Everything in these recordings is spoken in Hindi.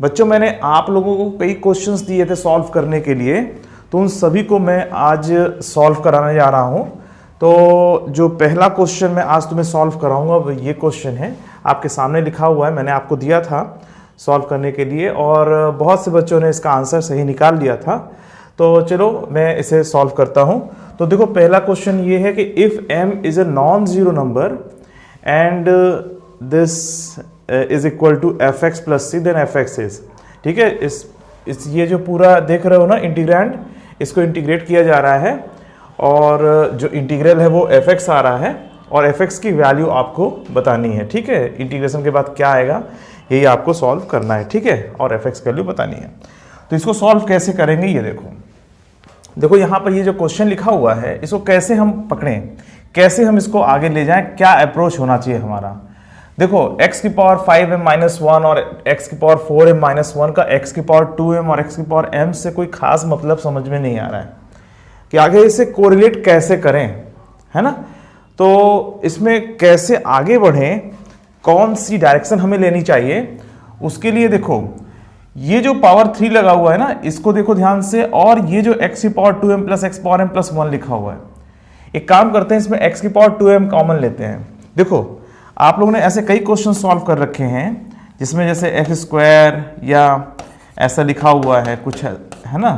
बच्चों मैंने आप लोगों को कई क्वेश्चंस दिए थे सॉल्व करने के लिए, तो उन सभी को मैं आज सॉल्व कराने जा रहा हूं। तो जो पहला क्वेश्चन मैं आज तुम्हें सॉल्व कराऊंगा वो ये क्वेश्चन है, आपके सामने लिखा हुआ है, मैंने आपको दिया था सॉल्व करने के लिए और बहुत से बच्चों ने इसका आंसर सही निकाल लिया था। तो चलो मैं इसे सॉल्व करता हूं। तो देखो पहला क्वेश्चन ये है कि if m is a non zero number and this is equal to f x plus c then f x is, ठीक है। इस ये जो पूरा देख रहे हो ना इंटीग्रैंड, इसको इंटीग्रेट किया जा रहा है और जो इंटीग्रल है वो एफ एक्स आ रहा है और एफ एक्स की वैल्यू आपको बतानी है, ठीक है। इंटीग्रेशन के बाद क्या आएगा यही आपको सॉल्व करना है, ठीक है, और एफ एक्स की वैल्यू बतानी है। तो इसको सॉल्व कैसे करेंगे ये देखो यहाँ पर ये जो क्वेश्चन लिखा हुआ है इसको कैसे हम पकड़ें, कैसे हम इसको आगे ले जाएं, क्या अप्रोच होना चाहिए हमारा। देखो x की पावर 5m माइनस 1 और x की पावर 4m माइनस 1 का x की पावर 2m और x की पावर m से कोई खास मतलब समझ में नहीं आ रहा है कि आगे इसे कोरिलेट कैसे करें, है ना। तो इसमें कैसे आगे बढ़ें, कौन सी डायरेक्शन हमें लेनी चाहिए, उसके लिए देखो ये जो पावर 3 लगा हुआ है ना, इसको देखो ध्यान से, और ये जो x की power 2m plus x power m plus 1 लिखा हुआ है, एक काम करते हैं इसमें x की पावर 2m कॉमन लेते हैं। देखो आप लोगों ने ऐसे कई क्वेश्चन सॉल्व कर रखे हैं जिसमें जैसे एक्स स्क्वायर या ऐसा लिखा हुआ है कुछ है ना,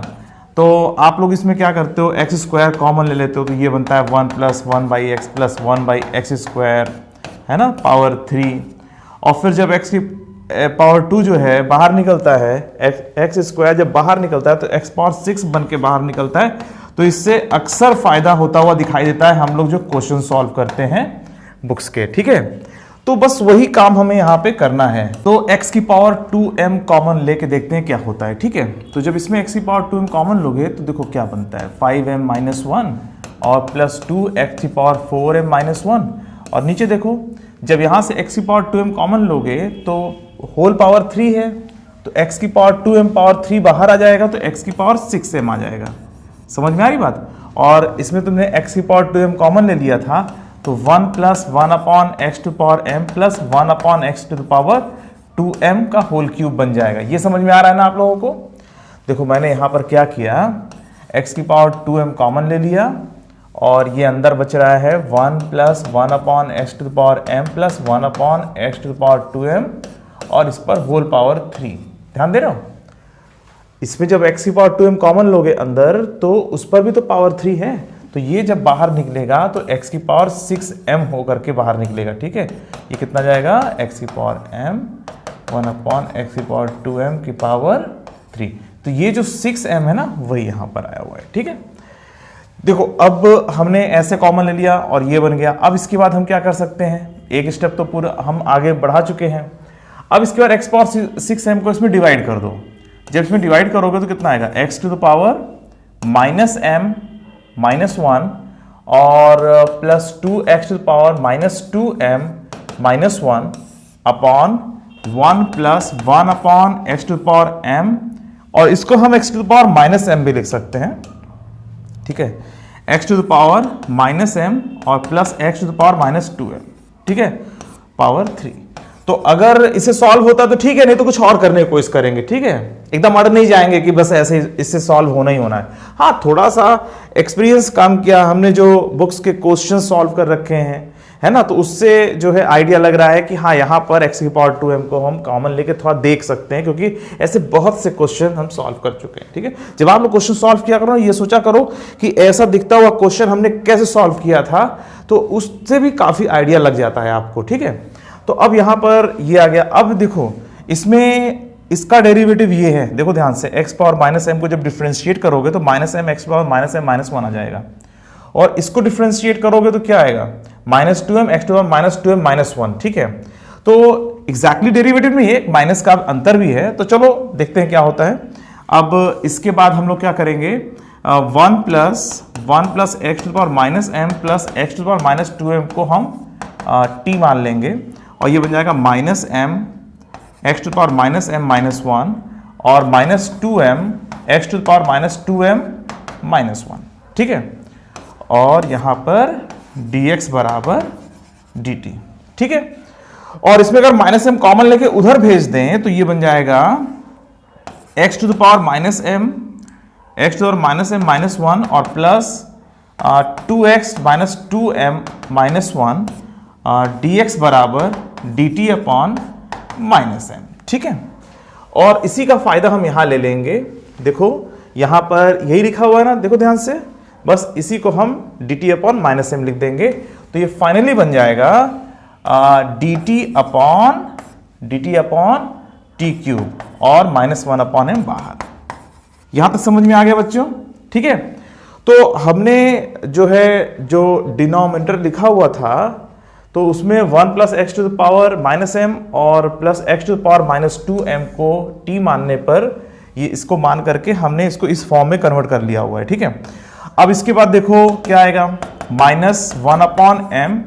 तो आप लोग इसमें क्या करते हो, एक्स स्क्वायर कॉमन ले लेते हो तो ये बनता है 1 plus 1 by x plus 1 by x square, है ना, पावर 3। और फिर जब एक्स की पावर 2 जो है बाहर निकलता है, एक्स स्क्वायर जब बाहर निकलता है तो एक्स पावर 6 बन के बाहर निकलता है। तो इससे अक्सर फायदा होता हुआ दिखाई देता है हम लोग जो क्वेश्चन सॉल्व करते हैं बुक्स के, ठीक है। तो बस वही काम हमें यहाँ पे करना है। तो x की पावर 2m कॉमन लेके देखते हैं क्या होता है, ठीक है। तो जब इसमें x की पावर 2m कॉमन लोगे तो देखो क्या बनता है, 5m माइनस 1 और प्लस 2 x की पावर 4m माइनस 1, और नीचे देखो जब यहाँ से x की पावर 2m कॉमन लोगे तो होल पावर 3 है, तो x की पावर 2m पावर 3 बाहर आ जाएगा तो x की पावर 6m आ जाएगा। समझ में आ रही बात। और इसमें तुमने x की पावर 2m कॉमन ले लिया था तो 1 plus 1 upon x to power m plus 1 upon x to the power 2m का होल क्यूब बन जाएगा। ये समझ में आ रहा है ना आप लोगों को। देखो मैंने यहाँ पर क्या किया, x की पावर 2m कॉमन ले लिया और ये अंदर बच रहा है 1 plus 1 upon x to the power m plus 1 upon x to the power 2m और इस पर होल पावर 3। ध्यान दे रहे हो, इसमें जब x की पावर 2m कॉमन लोगे अंदर तो उस पर भी तो पावर 3 है, तो ये जब बाहर निकलेगा तो x की पावर 6m होकर के बाहर निकलेगा, ठीक है। ये कितना जाएगा, x की पावर m 1 अपॉन x की पावर 2m की पावर 3। तो ये जो 6m है ना वही यहाँ पर आया हुआ है, ठीक है। देखो अब हमने ऐसे कॉमन ले लिया और ये बन गया। अब इसके बाद हम क्या कर सकते हैं, एक स्टेप तो पूरा हम आगे बढ़ा चुके हैं। अब इसके बाद x पावर 6m को इसमें डिवाइड कर दो। जब इसमें डिवाइड करोगे तो कितना आएगा, x to the power minus m minus 1 और plus 2x to the power minus 2m minus 1 upon 1 plus 1 upon x to the power m, और इसको हम x to the power minus m भी लिख सकते हैं, ठीक है। x to the power minus m और plus x to the power minus 2m, ठीक है, पावर 3। तो अगर इसे सॉल्व होता तो ठीक है, नहीं तो कुछ और करने की कोशिश करेंगे, ठीक है। एकदम अड़ नहीं जाएंगे कि बस ऐसे इससे सॉल्व होना ही होना है। हाँ, थोड़ा सा एक्सपीरियंस काम किया हमने, जो बुक्स के क्वेश्चन सॉल्व कर रखे हैं, है ना, तो उससे जो है आइडिया लग रहा है कि हाँ यहाँ पर x की पावर 2m को हम कॉमन लेके थोड़ा देख सकते हैं, क्योंकि ऐसे बहुत से क्वेश्चन हम सॉल्व कर चुके हैं, ठीक है। जब आप लोग क्वेश्चन सॉल्व किया करो ये सोचा करो कि ऐसा दिखता हुआ क्वेश्चन हमने कैसे सॉल्व किया था, तो उससे भी काफी आइडिया लग जाता है आपको, ठीक है। तो अब यहाँ पर ये आ गया। अब देखो इसमें इसका डेरिवेटिव ये है, देखो ध्यान से, x पावर माइनस m को जब डिफरेंशिएट करोगे तो minus m x power minus m minus 1 आ जाएगा, और इसको डिफरेंशिएट करोगे तो क्या आएगा, minus 2m x to power minus 2m minus 1, ठीक है। तो एग्जैक्टली डेरिवेटिव में ये माइनस का अंतर भी है, तो चलो देखते हैं क्या होता है। अब इसके बाद हम लोग क्या करेंगे, 1 plus x to power minus m plus x to power minus 2m को हम t मान लेंगे, और ये बन जाएगा minus m x to power minus m minus 1 और minus 2m x to power minus 2m minus 1, ठीक है। और यहाँ पर dx बराबर dt, ठीक है। और इसमें अगर माइनस m कॉमन लेके उधर भेज दें तो ये बन जाएगा x to the power minus m, x to the power minus m minus 1 और plus 2x minus 2m minus 1 dx बराबर dt अपॉन माइनस एम। ठीक है, और इसी का फायदा हम यहां ले लेंगे। देखो यहां पर यही लिखा हुआ है ना, देखो ध्यान से, बस इसी को हम dt अपॉन माइनस एम लिख देंगे। तो ये फाइनली बन जाएगा dt अपॉन टी क्यूब और माइनस 1 अपॉन एम बाहर। यहां तक समझ में आ गया बच्चों? ठीक है, तो हमने जो है जो डिनोमिनेटर लिखा हुआ था तो उसमें 1 plus x to the power minus m और plus x to the power minus 2m को t मानने पर ये इसको मान करके हमने इसको इस फॉर्म में कन्वर्ट कर लिया हुआ है। ठीक है, अब इसके बाद देखो क्या आएगा, minus 1 upon m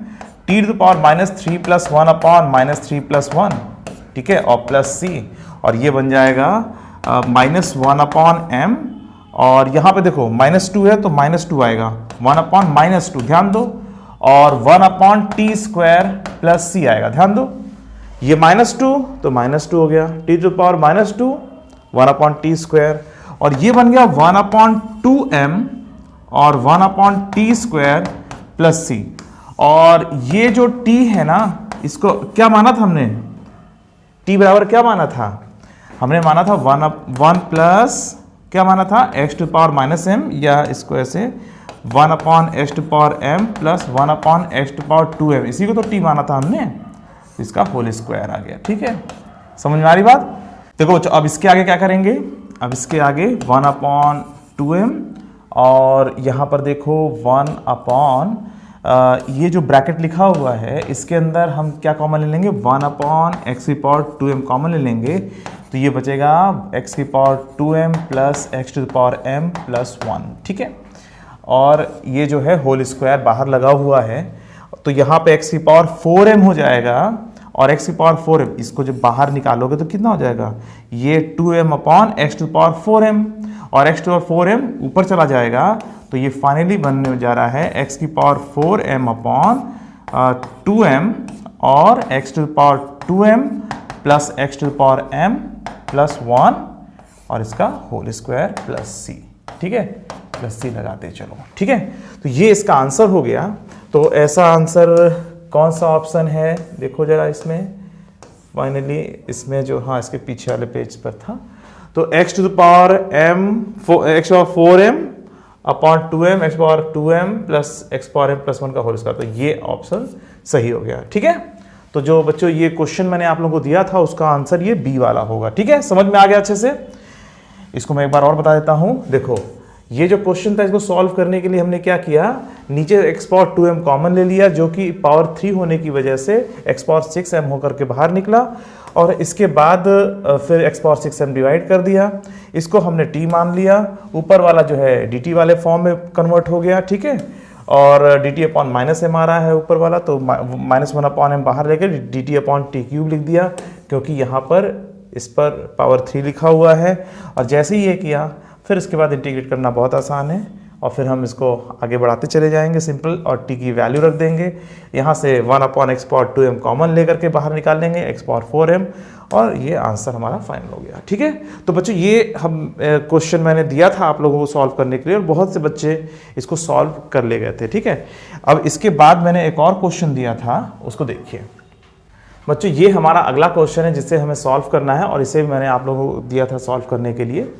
t to the power minus 3 plus 1 upon minus 3 plus 1। ठीक है, और प्लस c, और ये बन जाएगा माइनस 1 अपॉन एम, और यहां पे देखो माइनस 2 है तो माइनस 2 आएगा, 1 अपॉन माइनस 2, ध्यान दो, और 1 upon t square plus c आएगा, ध्यान दो। ये माइनस 2 तो माइनस 2 हो गया, t to the power minus 2 1 upon t square, और ये बन गया 1 अपॉन 2m और 1 upon t square plus c। और ये जो t है ना, इसको क्या माना था हमने, t बराबर क्या माना था, हमने माना था 1 प्लस क्या माना था, x to power minus m, या इसको ऐसे 1 upon x to power m plus 1 upon x to power 2m, इसी को तो t माना था हमने, इसका होल स्क्वायर आ गया। ठीक है, समझ में आ रही बात? देखो बच्चों, अब इसके आगे क्या करेंगे, अब इसके आगे 1 अपॉन 2m, और यहाँ पर देखो 1 अपॉन ये जो ब्रैकेट लिखा हुआ है इसके अंदर हम क्या कॉमन ले लेंगे, 1 अपॉन एक्स की पावर 2m कॉमन ले लेंगे, तो ये बचेगा x की power 2m plus x to the power m plus 1। ठीक है, और ये जो है होल स्क्वायर बाहर लगा हुआ है, तो यहाँ पे x की पावर 4m हो जाएगा, और x की पावर 4m, इसको जब बाहर निकालोगे तो कितना हो जाएगा, ये 2m upon x to the power 4m, और x टू पावर 4m ऊपर चला जाएगा, तो ये फाइनली बनने जा रहा है x की पावर 4m अपॉन 2m और x to the power 2m plus x to the power m plus 1 और इसका होल स्क्वायर प्लस c। ठीक है, प्लस c लगाते चलो। ठीक है, तो ये इसका आंसर हो गया। तो ऐसा आंसर कौन सा ऑप्शन है, देखो जरा इसमें, फाइनली इसमें जो, हाँ इसके पीछे वाले पेज पर था, तो x to the power m, x power 4m upon 2m, x power 2m plus x power m plus 1 का होल स्क्वायर, तो ये ऑप्शन सही हो गया। ठीक है, तो जो बच्चों ये क्वेश्चन मैंने आप लोगों को दिया था उसका आंसर ये बी वाला होगा। ठीक है, समझ में आ गया अच्छे से? इसको मैं एक बार और बता देता हूं। देखो ये जो क्वेश्चन था इसको सॉल्व करने के लिए हमने क्या किया, नीचे x पावर 2m कॉमन ले लिया जो कि पावर 3 होने की वजह से x पावर 6m होकर के बाहर निकला, और इसके बाद फिर x पावर 6m डिवाइड कर दिया, इसको हमने t मान लिया, ऊपर वाला जो है dt वाले फॉर्म में कन्वर्ट हो गया। ठीक है, और dt अपॉन माइनस एम आ रहा है ऊपर वाला, तो माइनस 1 अपॉन एम बाहर लेकर dt अपॉन टी क्यूब लिख दिया, क्योंकि यहाँ पर इस पर पावर 3 लिखा हुआ है। और जैसे ही ये किया फिर इसके बाद इंटीग्रेट करना बहुत आसान है, और फिर हम इसको आगे बढ़ाते चले जाएंगे सिंपल, और t की वैल्यू रख देंगे, यहाँ से 1 upon x power 2m common लेकर के बाहर निकाल लेंगे, एक्स पावर 4m, और ये आंसर हमारा फाइनल हो गया। ठीक है, तो बच्चों ये हम क्वेश्चन मैंने दिया था आप लोगों को सॉल्व करने के लिए, और बहुत से बच्चे इसको सॉल्व कर ले गए थे। ठीक है, अब इसके बाद मैंने एक और क्वेश्चन दिया था, उसको देखिए बच्चों, ये हमारा अगला क्वेश्चन है जिसे हमें सॉल्व करना है, और इसे मैंने आप लोगों को दिया था सॉल्व करने के लिए।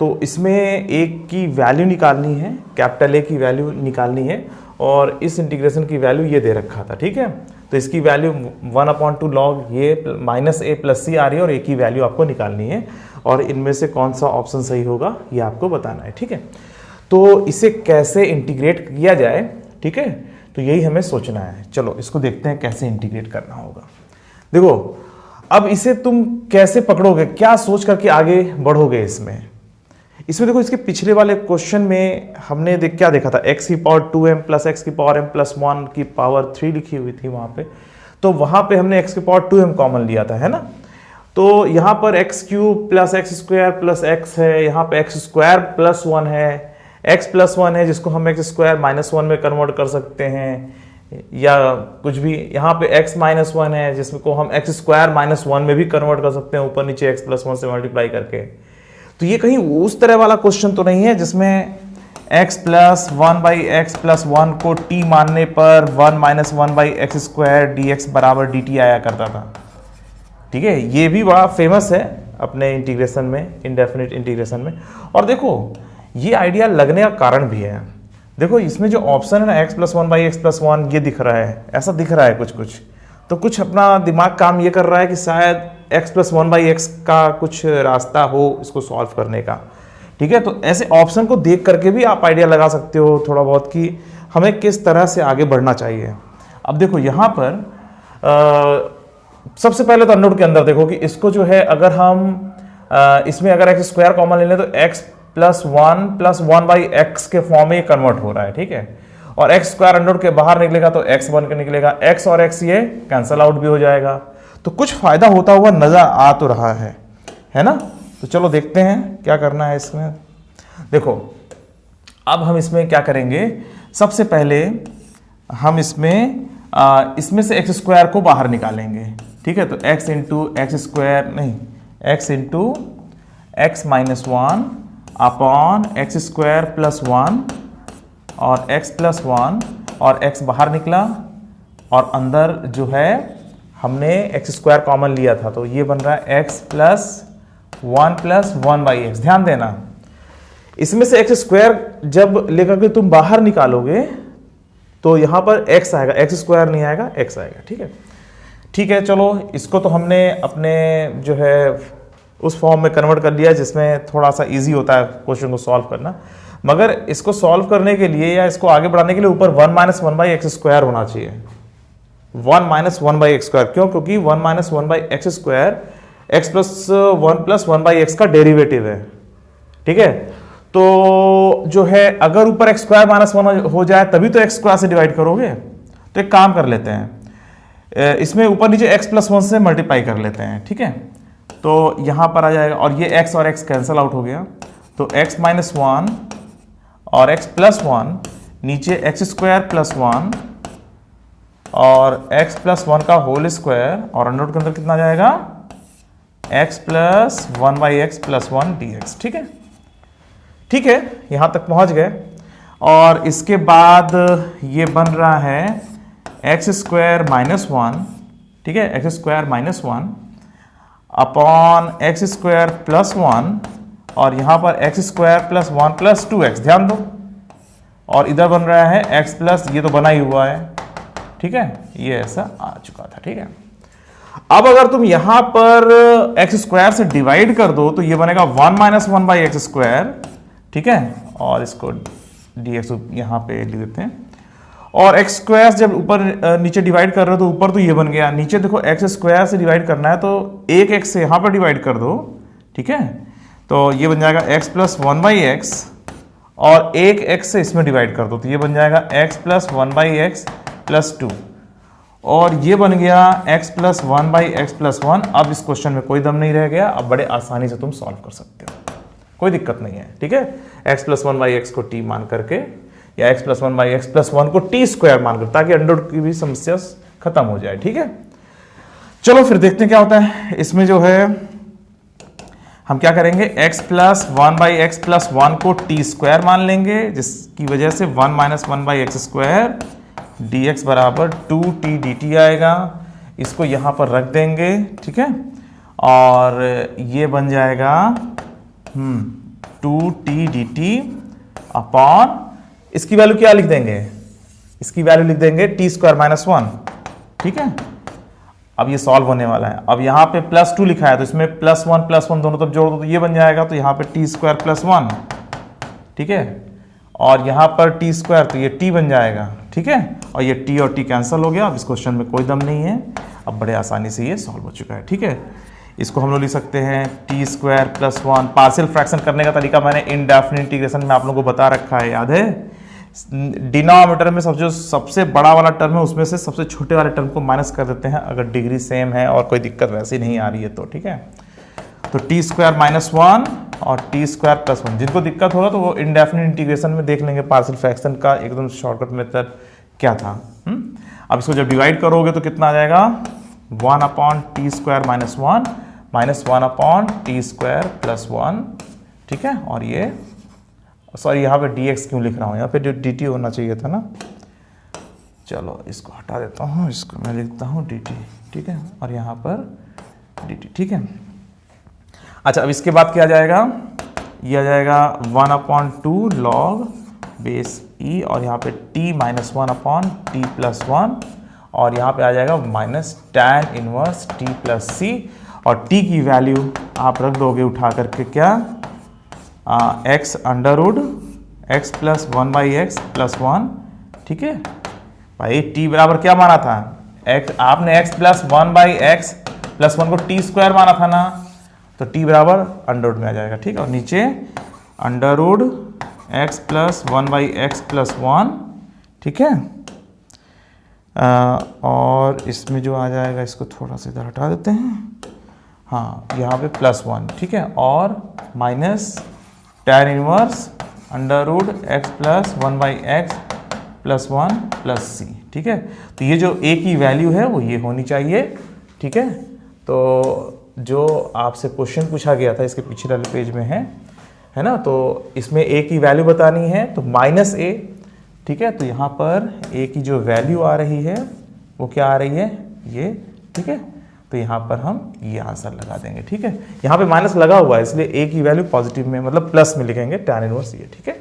तो इसमें एक की वैल्यू निकालनी है, कैपिटल A की वैल्यू निकालनी है, और इस इंटीग्रेशन की वैल्यू ये दे रखा था। ठीक है, तो इसकी वैल्यू 1/2 लॉग ये माइनस a प्लस c आ रही है, और a की वैल्यू आपको निकालनी है, और इनमें से कौन सा ऑप्शन सही होगा ये आपको बताना है। ठीक है, तो इसे कैसे इंटीग्रेट किया जाए, ठीक है, तो यही हमें सोचना है। चलो इसको देखते हैं कैसे इंटीग्रेट करना होगा। देखो अब इसे तुम कैसे पकड़ोगे, क्या सोच करके आगे बढ़ोगे इसमें देखो इसके पिछले वाले क्वेश्चन में हमने क्या देखा था, x की पावर 2m प्लस एक्स की पावर m प्लस 1 की पावर 3 लिखी हुई थी वहां पे, तो वहां पे हमने x की पावर 2m कॉमन लिया था, है ना। तो यहाँ पर x cube plus x square plus x है, यहाँ पे एक्स स्क्वायर प्लस 1 है, x प्लस 1 है जिसको हम एक्स स्क्वायर माइनस 1 में कन्वर्ट कर सकते हैं, या कुछ भी, यहाँ पे x माइनस 1 है जिसको हम एक्स स्क्वायर माइनस 1 में भी कन्वर्ट कर सकते हैं, ऊपर नीचे x प्लस 1 से मल्टीप्लाई करके। तो ये कहीं उस तरह वाला क्वेश्चन तो नहीं है जिसमें x प्लस 1/x+1 को t मानने पर 1 - 1/x² dx बराबर dt आया करता था। ठीक है, ये भी बड़ा फेमस है अपने इंटीग्रेशन में, इनडेफिनिट इंटीग्रेशन में। और देखो ये आइडिया लगने का कारण भी है। देखो इसमें जो ऑप्शन है ना x + 1/x+1 ये दिख रहा है, ऐसा दिख रहा है कुछ कुछ, तो कुछ अपना दिमाग काम ये कर रहा है कि शायद x + 1/x का कुछ रास्ता हो इसको सॉल्व करने का। ठीक है, तो ऐसे ऑप्शन को देख करके भी आप आइडिया लगा सकते हो थोड़ा बहुत कि हमें किस तरह से आगे बढ़ना चाहिए। अब देखो यहाँ पर सबसे पहले तो अंडररूट के अंदर देखो कि इसको जो है अगर हम इसमें अगर x² कॉमन ले लें तो x + 1 + 1/x के फॉर्म में ये कन्वर्ट हो रहा है। ठीक है, और x² अंडररूट के बाहर निकलेगा तो x बन के निकलेगा, x और x ये कैंसल आउट भी हो जाएगा। तो कुछ फायदा होता हुआ नजर आ तो रहा है ना। तो चलो देखते हैं क्या करना है इसमें। देखो अब हम इसमें क्या करेंगे, सबसे पहले हम इसमें से x² को बाहर निकालेंगे। ठीक है, तो x × x² नहीं, x × x - 1 अपॉन x² + 1 और x + 1 और x बाहर निकला और अंदर जो है हमने x² कॉमन लिया था, तो ये बन रहा है x + 1 + 1/x। ध्यान देना इसमें से x² जब लेकर के तुम बाहर निकालोगे तो यहां पर x आएगा, x² नहीं आएगा, x आएगा। ठीक है, चलो इसको तो हमने अपने जो है उस फॉर्म में कन्वर्ट कर लिया जिसमें थोड़ा सा इजी होता है क्वेश्चन को सॉल्व करना। मगर इसको सॉल्व करने के लिए या इसको आगे बढ़ाने के लिए ऊपर 1 - 1/x² होना चाहिए। 1 - 1/x², क्यों? क्योंकि 1 - 1/x² x + 1 + 1/x का डेरिवेटिव है। ठीक है, तो जो है अगर ऊपर x² - 1 हो जाए तभी तो x² से डिवाइड करोगे। तो एक काम कर लेते हैं, इसमें ऊपर नीचे x + 1 से मल्टीप्लाई कर लेते हैं। ठीक है, तो यहां पर आ जाएगा और ये x और x कैंसिल आउट हो गया, तो x - 1 और x + 1 नीचे x² + 1 और x + 1 का होल स्क्वायर और अंडररूट के अंदर कितना जाएगा x + 1/x + 1 dx। ठीक है, यहां तक पहुंच गए। और इसके बाद ये बन रहा है x² - 1, ठीक है, x² - 1 अपॉन x² + 1 और यहां पर x² + 1 + 2x। ध्यान दो, और इधर बन रहा है x प्लस, ये तो बना ही हुआ है। ठीक है, ये ऐसा आ चुका था। ठीक है, अब अगर तुम यहां पर x² से डिवाइड कर दो तो ये बनेगा 1 - 1/x²। ठीक है, और इसको dx यहां पे लिख देते हैं। और x² जब ऊपर नीचे डिवाइड कर रहे हो तो ऊपर तो ये बन गया, नीचे देखो x² से डिवाइड करना है तो एक x से यहां पर डिवाइड कर दो। ठीक है, तो ये बन जाएगा x + 1/x और एक x से इसमें डिवाइड कर दो तो ये बन जाएगा x + 1/x + 2 और ये बन गया x + 1/x + 1। अब इस क्वेश्चन में कोई दम नहीं रह गया, अब बड़े आसानी से तुम सॉल्व कर सकते हो, कोई दिक्कत नहीं है। ठीक है, x + 1/x को t मान करके या x + 1/x + 1 को t² मान कर, ताकि अंडररूट की भी समस्या खत्म हो जाए। ठीक है, चलो फिर देखते हैं क्या होता है। इसमें जो है हम क्या करेंगे, x + 1/x + 1 को t² मान लेंगे, जिसकी वजह से 1 - 1/x² dx बराबर 2t dt आएगा। इसको यहां पर रख देंगे। ठीक है, और ये बन जाएगा 2t dt अपॉन, इसकी वैल्यू क्या लिख देंगे, इसकी वैल्यू लिख देंगे t² - 1। ठीक है, अब ये सॉल्व होने वाला है। अब यहाँ पे +2 लिखा है तो इसमें +1 +1 दोनों तरफ जोड़ दो तो ये बन जाएगा, तो यहाँ पे t² + 1। ठीक है, और यहाँ पर t² तो ये t बन जाएगा। ठीक है, और ये t और t कैंसिल हो गया। अब इस क्वेश्चन में कोई दम नहीं है, अब बड़े आसानी से ये सॉल्व हो चुका है। ठीक है, इसको हम लोग लिख सकते हैं t² + 1। पार्शियल फ्रैक्शन करने का तरीका मैंने इनडेफिनिट इंटीग्रेशन में आप लोगों को बता रखा है, याद है। डिनोमिनेटर में जो सबसे बड़ा वाला टर्म है उसमें से सबसे छोटे वाले टर्म को माइनस कर देते हैं अगर डिग्री सेम है और कोई दिक्कत वैसी नहीं आ रही है तो। ठीक है, तो t² - 1 और t² + 1। जिनको दिक्कत होगा तो वो इनडेफिनिट इंटीग्रेशन में देख लेंगे पार्शियल फ्रैक्शन का एकदम शॉर्टकट मेथड क्या था। अब इसको जब डिवाइड करोगे तो कितना आ जाएगा, 1/t² - 1 -1/t² + 1 ठीक है। और ये सॉरी यहाँ पे dx क्यों लिख रहा हूँ, यहाँ पे जो dt होना चाहिए था ना, चलो इसको हटा देता हूँ, इसको मैं लिखता हूँ dt, ठीक है, और यहाँ पर dt, ठीक है। अच्छा अब इसके बाद क्या आ जाएगा, ये आ जाएगा 1/2 log बेस e, और यहाँ पे t - 1/t + 1, और यहाँ पे आ जाएगा minus tan inverse t + c, और t की वैल्यू आप रख दोगे उठा करके क्या, x अंडर x + 1/x + 1, ठीक है भाई। t बराबर क्या माना था, x, आपने x + 1/x + 1 को t² माना था ना, तो t बराबर अंडर में आ जाएगा, ठीक है। और नीचे अंडर x + 1/x + 1, ठीक है। और इसमें जो आ जाएगा इसको थोड़ा सा इधर हटा देते हैं, हाँ यहाँ पे +1, ठीक है, और minus tan inverse under x + 1/x + 1 + c, ठीक है। तो ये जो a की वैल्यू है वो ये होनी चाहिए, ठीक है। तो जो आपसे क्वेश्चन पूछा गया था इसके पिछले वाले पेज में है ना, तो इसमें a की वैल्यू बतानी है, तो -a, ठीक है। तो यहाँ पर a की जो वैल्यू आ रही है वो क्या आ रही है, ये, ठीक है। तो यहाँ पर हम ये आंसर लगा देंगे, ठीक है। यहाँ पे माइनस लगा हुआ है इसलिए a की वैल्यू पॉजिटिव में मतलब प्लस में लिखेंगे, tan इनवर्स ये, ठीक है।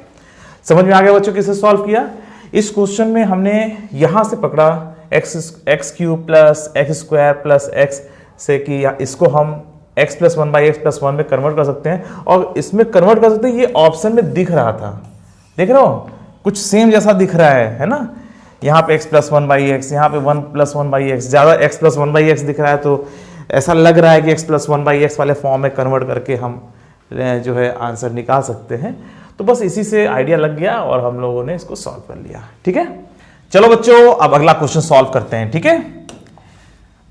समझ में आ गया बच्चों किसे सॉल्व किया। इस क्वेश्चन में हमने यहाँ से पकड़ा x³ + x² + x से कि इसको हम x + 1/x + 1 में कन्वर्ट कर सकते हैं, और इसमें कन्वर्ट कर सकते हैं, ये ऑप्शन में दिख रहा था, देख रहे हो कुछ सेम जैसा दिख रहा है ना। यहाँ पे x + 1/x, यहाँ पे 1 + 1/x, ज़्यादा x + 1/x दिख रहा है, तो ऐसा लग रहा है कि x + 1/x वाले फॉर्म में कन्वर्ट करके हम जो है आंसर निकाल सकते हैं। तो बस इसी से आइडिया लग गया और हम लोगों ने इसको सॉल्व कर लिया, ठीक है। चलो बच्चों अब अगला क्वेश्चन सॉल्व करते हैं, ठीक है।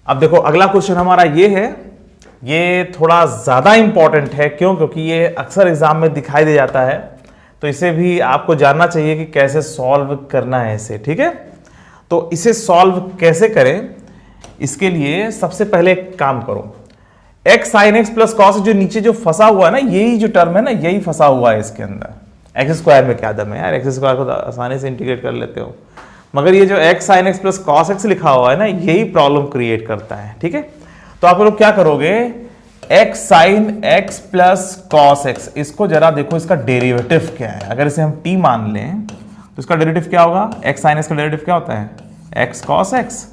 अब देखो अगला क्वेश्चन हमारा ये है, ये थोड़ा ज़्यादा इंपॉर्टेंट है, क्यों, क्योंकि ये अक्सर एग्जाम में दिखाई दे जाता है, तो इसे भी आपको जानना चाहिए कि कैसे सॉल्व करना है इसे, ठीक है। तो इसे सॉल्व कैसे करें, इसके लिए सबसे पहले एक काम करो, x sin x + cos, जो नीचे जो फंसा हुआ है ना, यही जो टर्म है ना, यही फंसा हुआ है इसके अंदर। x² में क्या दम है यार, x² को तो आसानी से इंटीग्रेट कर लेते हो, मगर ये जो x sin x + cos x लिखा हुआ है ना, यही प्रॉब्लम क्रिएट करता है, ठीक है। तो आप लोग क्या करोगे, x sin x + cos x, इसको जरा देखो इसका डेरिवेटिव क्या है। अगर इसे हम t मान लें तो इसका डेरिवेटिव क्या होगा, x sin x का डेरिवेटिव क्या होता है, x cos x,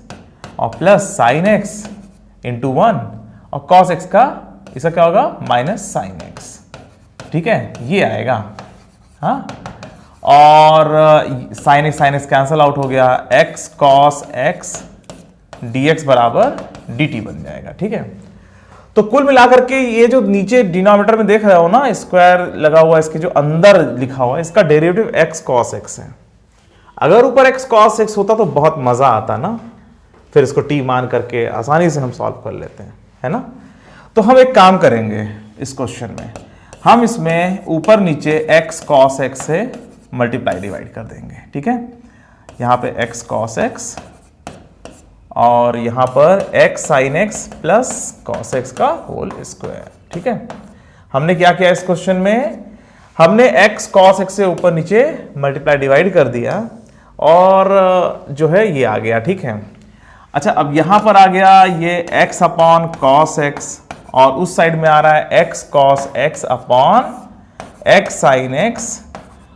और प्लस sin x × 1, और cos x का इसका क्या होगा, -sin x, ठीक है, ये आएगा, हाँ। और sin x कैंसल आउट हो गया, x cos x dx = dt बन जाएगा, ठीक है। तो कुल मिलाकर के ये जो नीचे डिनोमिनेटर में देख रहे हो ना, स्क्वायर लगा हुआ है, इसके जो अंदर लिखा हुआ है, इसका डेरिवेटिव x cos x है। अगर ऊपर x cos x होता तो बहुत मजा आता ना, फिर इसको t मान करके आसानी से हम सॉल्व कर लेते हैं, है ना। तो हम एक काम करेंगे इस क्वेश्चन में, हम इसमें ऊपर नीचे x cos x से मल्टीप्लाई डिवाइड कर देंगे, ठीक है। यहाँ पे x cos x और यहाँ पर x sin x + cos x का होल स्क्वायर, ठीक है। हमने क्या किया इस क्वेश्चन में, हमने x cos x से ऊपर नीचे मल्टीप्लाई डिवाइड कर दिया, और जो है ये आ गया, ठीक है। अच्छा अब यहाँ पर आ गया ये x/cos x, और उस साइड में आ रहा है x cos x/x sin x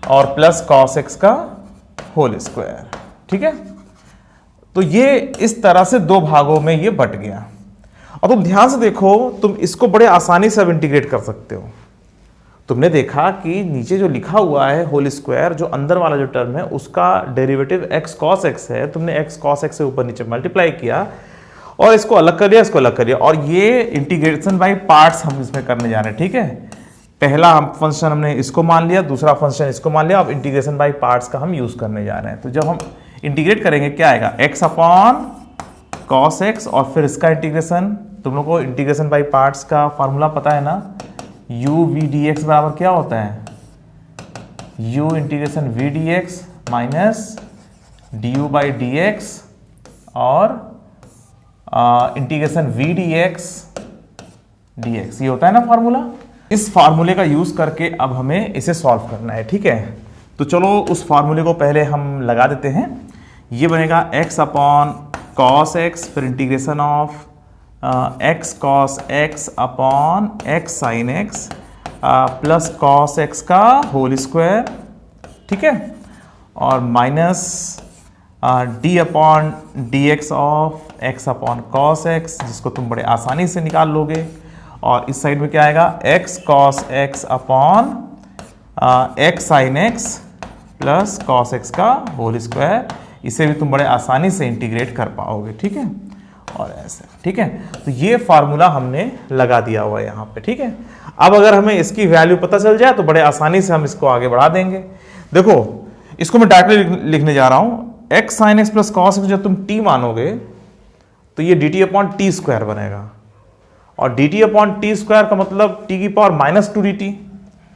और प्लस cos x का होल स्क्वायर, ठीक है। तो ये इस तरह से दो भागों में ये बट गया, और तुम ध्यान से देखो, तुम इसको बड़े आसानी से अब इंटीग्रेट कर सकते हो। तुमने देखा कि नीचे जो लिखा हुआ है होल स्क्वायर, जो अंदर वाला जो टर्म है उसका डेरिवेटिव x cos x है, तुमने x cos x से ऊपर नीचे मल्टीप्लाई किया और इसको अलग कर दिया, इसको अलग कर दिया, और ये इंटीग्रेशन बाय पार्ट्स हम इसमें करने जा रहे हैं, ठीक है। पहला हम फंक्शन हमने इसको मान लिया, दूसरा फंक्शन इसको मान लिया, अब इंटीग्रेशन बाय पार्ट्स का हम यूज करने जा रहे हैं। तो जब हम इंटीग्रेट करेंगे क्या आएगा, x/cos x, और फिर इसका इंटीग्रेशन, तुम लोग को इंटीग्रेशन बाय पार्ट्स का फॉर्मूला पता है ना, u v dx बराबर क्या होता है, u integration v dx minus du by dx और इंटीग्रेशन v dx dx, ये होता है ना फॉर्मूला। इस फार्मूले का यूज करके अब हमें इसे सॉल्व करना है, ठीक है। तो चलो उस फार्मूले को पहले हम लगा देते हैं। ये बनेगा x अपॉन कॉस एक्स, फिर integration of x cos x upon x sign x plus cos x का होल स्क्वायर, ठीक है, और minus d upon D x of x upon cos x, जिसको तुम बड़े आसानी से निकाल लोगे। और इस साइड में क्या आएगा, x cos x upon x sign x plus cos x का होल स्क्वायर। इसे भी तुम बड़े आसानी से इंटीग्रेट कर पाओगे, ठीक है, और ऐसे, ठीक है। तो ये फार्मूला हमने लगा दिया हुआ है यहाँ पे, ठीक है। अब अगर हमें इसकी वैल्यू पता चल जाए तो बड़े आसानी से हम इसको आगे बढ़ा देंगे। देखो इसको मैं डायरेक्टली लिखने जा रहा हूँ, x sign x plus cos x जब तुम t मानोगे तो ये dt अपॉन टी स्क्वायर बनेगा, और dt अपॉन टी स्क्वायर का मतलब t की power minus two d t,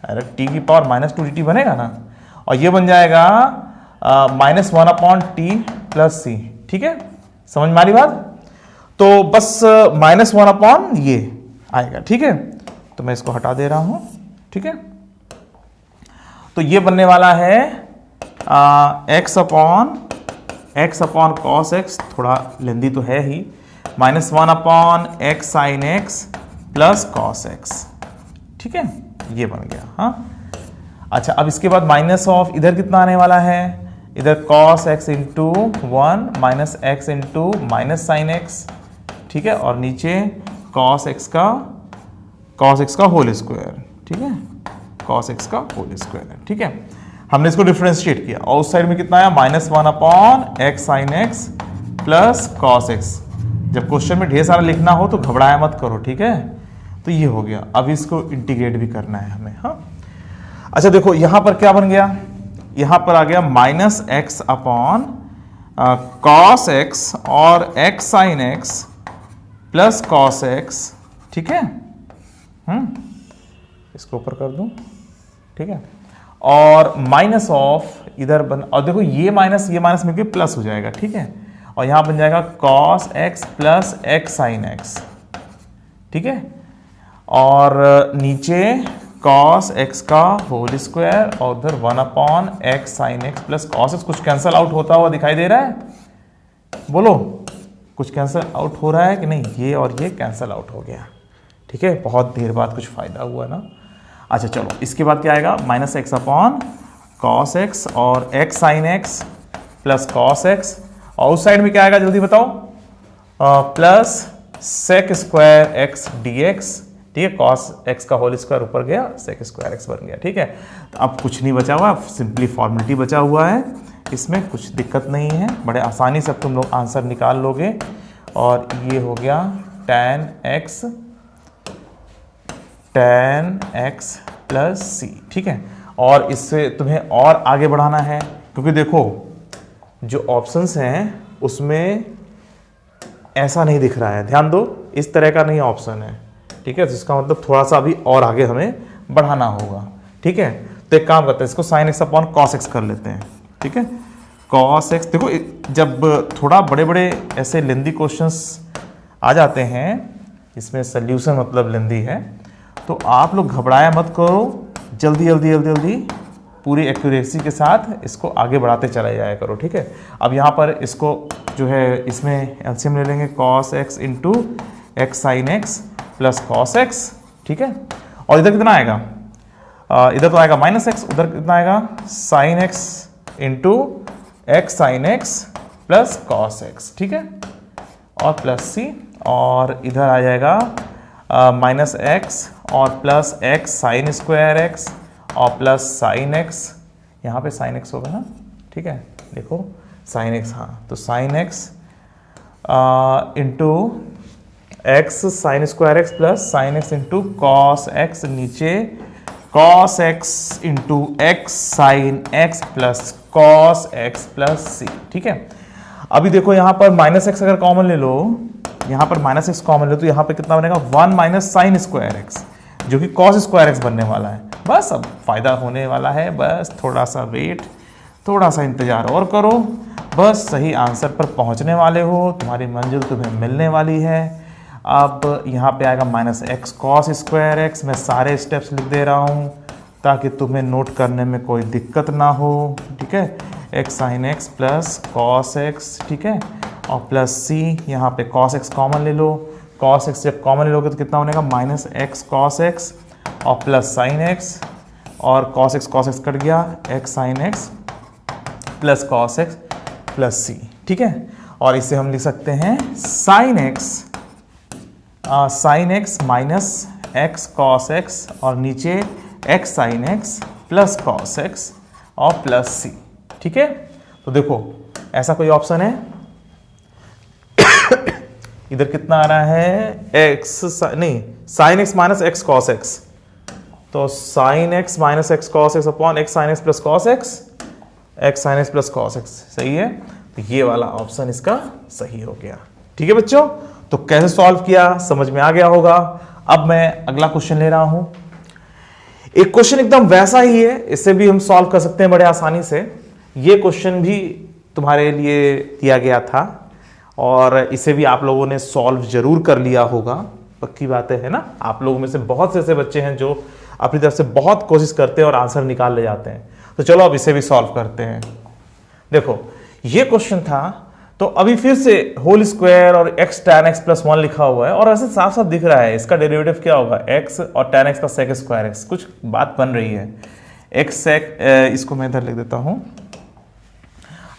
अरे t की power minus two d t बनेगा ना, और ये बन जाएगा minus one upon t plus c, ठीक है, समझ में आ रही बात। तो बस माइनस वन अपॉन ये आएगा, ठीक है। तो मैं इसको हटा दे रहा हूं, ठीक है। तो ये बनने वाला है x अपॉन कॉस एक्स, थोड़ा लेंदी तो है ही, minus one upon x sine x plus cos x, ठीक है, ये बन गया। हाँ, अच्छा, अब इसके बाद माइनस ऑफ इधर कितना आने वाला है, इधर cos x into one minus x into minus sine x, ठीक है, और नीचे कॉस एक्स का होल स्क्वायर, ठीक है, कॉस एक्स का होल स्क्वायर, ठीक है। हमने इसको डिफरेंशिएट किया और उस साइड में कितना आया, minus one upon x sine x plus cos x. जब क्वेश्चन में ढेर सारा लिखना हो तो घबराया मत करो, ठीक है। तो ये हो गया, अब इसको इंटीग्रेट भी करना है हमें। हाँ, अच्छा देखो यहां पर क्या बन गया, यहां पर आ गया minus x upon cos x और x sine x plus cos x, ठीक है। इसको ऊपर कर दूं, ठीक है, और माइनस ऑफ इधर बन, और देखो ये माइनस मिलकर प्लस हो जाएगा, ठीक है, और यहां बन जाएगा cos x plus x sine x, ठीक है, और नीचे कॉस एक्स का होल स्क्वायर और उधर one upon x sine x plus cos x. कुछ कैंसल आउट होता हुआ दिखाई दे रहा है, बोलो कुछ कैंसल आउट हो रहा है कि नहीं, ये और ये कैंसल आउट हो गया, ठीक है, बहुत देर बाद कुछ फायदा हुआ ना। अच्छा चलो, इसके बाद क्या आएगा, minus x upon cos x और x sine x plus cos x, और उस साइड में क्या आएगा जल्दी बताओ, plus sec square x d x, ठीक है, कॉस एक्स का होल स्क्वायर ऊपर गया, सेक स्क्वायर एक्स बन गया, ठीक है। तो अब कुछ नहीं बचा हुआ, सिंपली फॉर्मेलिटी बचा हुआ है, इसमें कुछ दिक्कत नहीं है, बड़े आसानी से तुम लोग आंसर निकाल लोगे। और ये हो गया tan x प्लस सी, ठीक है। और इससे तुम्हें और आगे बढ़ाना है, क्योंकि देखो जो ऑप्शंस हैं उसमें ऐसा नहीं दिख रहा है, ध्यान दो, इस तरह का नहीं ऑप्शन है, ठीक है। तो इसका मतलब थोड़ा सा अभी और आगे हमें बढ़ाना होगा, ठीक है। तो एक काम करते हैं, इसको sine x upon cos x कर लेते हैं, ठीक है। कॉस एक्स, देखो जब थोड़ा बड़े बड़े ऐसे लेंदी क्वेश्चंस आ जाते हैं, इसमें सल्यूशन मतलब लेंदी है, तो आप लोग घबराया मत करो, जल्दी जल्दी जल्दी जल्दी पूरी एक्यूरेसी के साथ इसको आगे बढ़ाते चले जाया करो, ठीक है। अब यहाँ पर इसको जो है इसमें एलसीएम ले लेंगे, cos x into x sine x plus cos x, ठीक है। और इधर कितना आएगा, इधर तो आएगा माइनस एक्स, उधर कितना आएगा sign x into x sine x plus cos x, ठीक है, और प्लस सी, और इधर आ जाएगा माइनस एक्स और plus x sine square x और प्लस साइन एक्स, यहाँ पे साइन एक्स होगा ना, ठीक है, देखो साइन एक्स, हाँ, तो sine x into x sine square x plus sine x into cos x, नीचे cos x into x sine x plus cos x plus c, ठीक है। अभी देखो यहाँ पर माइनस एक्स अगर कॉमन ले लो, यहाँ पर माइनस एक्स कॉमन ले तो यहाँ पे कितना बनेगा, one minus sign square x, जो कि कॉस स्क्वायर एक्स बनने वाला है। बस अब फायदा होने वाला है, बस थोड़ा सा वेट, थोड़ा सा इंतजार और करो, बस सही आंसर पर पहुंचने वाले हो, तुम्हारी मंजिल तुम्हें मिलने वाली है। अब यहाँ पे आएगा minus x cos square x. मैं सारे स्टेप्स लिख दे रहा हूँ ताकि तुम्हें नोट करने में कोई दिक्कत ना हो, ठीक है। X sine x plus cos x, ठीक है, और प्लस सी, यहाँ पे कॉस एक्स कॉमन ले लो। कॉस एक्स जब कॉमन ले लोगे तो कितना बनेगा, माइनस एक्स कॉस एक्स और प्लस साइन एक्स, और कॉस एक्स कट गया, x sine x plus cos x plus c, ठीक है। और इसे हम लिख सकते हैं sine x minus x cos x और नीचे x sine x plus cos x और प्लस सी, ठीक है। तो देखो ऐसा कोई ऑप्शन है इधर कितना आ रहा है, एक्स नहीं sine x minus x cos x, तो sine x minus x cos x upon x sine x plus cos x, x sine x plus cos x, सही है। तो ये वाला ऑप्शन इसका सही हो गया, ठीक है बच्चों। तो कैसे सॉल्व किया समझ में आ गया होगा। अब मैं अगला क्वेश्चन ले रहा हूं। एक क्वेश्चन एकदम वैसा ही है, इसे भी हम सॉल्व कर सकते हैं बड़े आसानी से। ये क्वेश्चन भी तुम्हारे लिए दिया गया था और इसे भी आप लोगों ने सॉल्व जरूर कर लिया होगा, पक्की बातें है ना। आप लोगों में से बहुत से ऐसे बच्चे हैं जो अपनी तरफ से बहुत कोशिश करते हैं और आंसर निकाल ले जाते हैं। तो चलो अब इसे भी सॉल्व करते हैं। देखो ये क्वेश्चन था, तो अभी फिर से होल स्क्वायर और एक्स टैन एक्स प्लस 1 लिखा हुआ है और ऐसे साफ साफ दिख रहा है इसका डेरिवेटिव क्या होगा, एक्स और टैन एक्स का सेक स्क्वायर एक्स। कुछ बात बन रही है, एक्स सेक, इसको मैं इधर लिख देता हूं।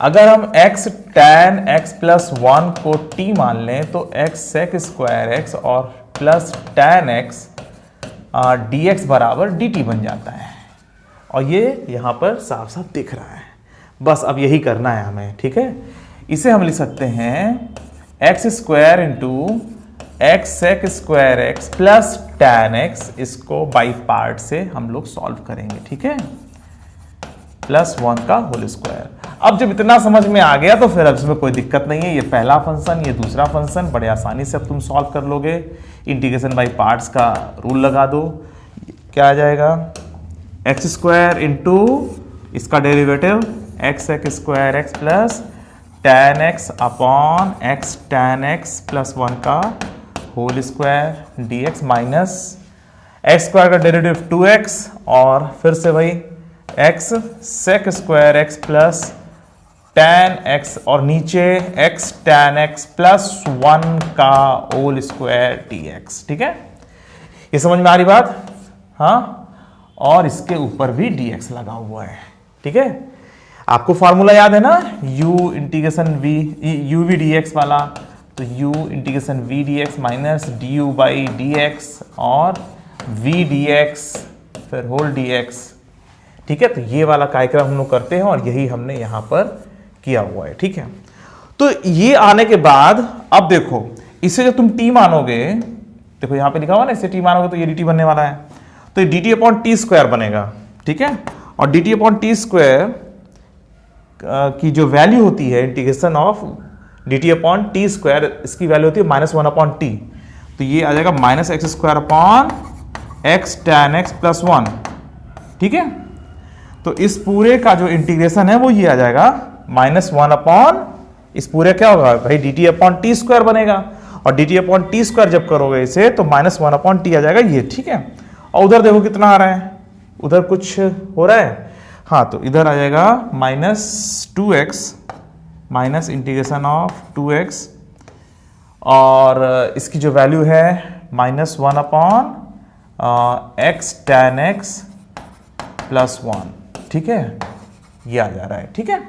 अगर हम एक्स टैन एक्स प्लस 1 को टी मान लें तो एक्स सेक स्क्वायर एक्स और plus tan x d x बराबर डी टी बन जाता है। और ये यहां पर साफ साफ दिख रहा है, बस अब यही करना है हमें, ठीक है। इसे हम लिख सकते हैं x square into x sec square x plus tan x, इसको बाई पार्ट से हम लोग सॉल्व करेंगे, ठीक है, प्लस 1 का होल स्क्वायर। अब जब इतना समझ में आ गया तो फिर अब इसमें कोई दिक्कत नहीं है, ये पहला फंक्शन ये दूसरा फंक्शन बड़े आसानी से अब तुम सॉल्व कर लोगे। इंटीग्रेशन बाई पार्ट्स का रूल लगा दो, क्या आ जाएगा, एक्स स्क्वायर इंटू इसका derivative x sec square x plus tan x upon x tan x plus 1 का whole square d x minus x square का डेरिवेटिव 2x और फिर से वही x sec square x plus tan x और नीचे एक्स टैन एक्स प्लस 1 का होल स्क्वायर डी एक्स, ठीक है। ये समझ में आ रही बात, हाँ। और इसके ऊपर भी डी एक्स लगा हुआ है, ठीक है। आपको फॉर्मूला याद है ना, u integration v u v dx वाला, तो u integration v dx minus du by dx और v dx फिर होल dx, ठीक है। तो ये वाला कार्यक्रम हम लोग करते हैं और यही हमने यहां पर किया हुआ है, ठीक है। तो ये आने के बाद अब देखो इसे जब तुम t मानोगे, देखो यहां पे लिखा हुआ ना, इसे t मानोगे तो ये dt बनने वाला है, तो ये dt अपॉन टी स्क्वायर बनेगा, ठीक है। और dt अपॉन टी स्क्वायर की जो वैल्यू होती है integration of dt upon t square, इसकी वैल्यू होती है -1 अपॉन टी, तो ये आ जाएगा minus x square upon x tan x plus 1, ठीक है। तो इस पूरे का जो इंटीग्रेशन है वो ये आ जाएगा -1 अपॉन, इस पूरे क्या होगा भाई, dt अपॉन टी स्क्वायर बनेगा, और dt अपॉन टी स्क्वायर जब करोगे इसे तो -1 अपॉन टी आ जाएगा ये, ठीक है। और उधर देखो कितना आ रहा है, उधर कुछ हो रहा है, हाँ, तो इधर आ जाएगा -2x minus integration of 2x और इसकी जो वैल्यू है -1 upon x tan x plus 1, ठीक है, ये आ जा रहा है, ठीक है।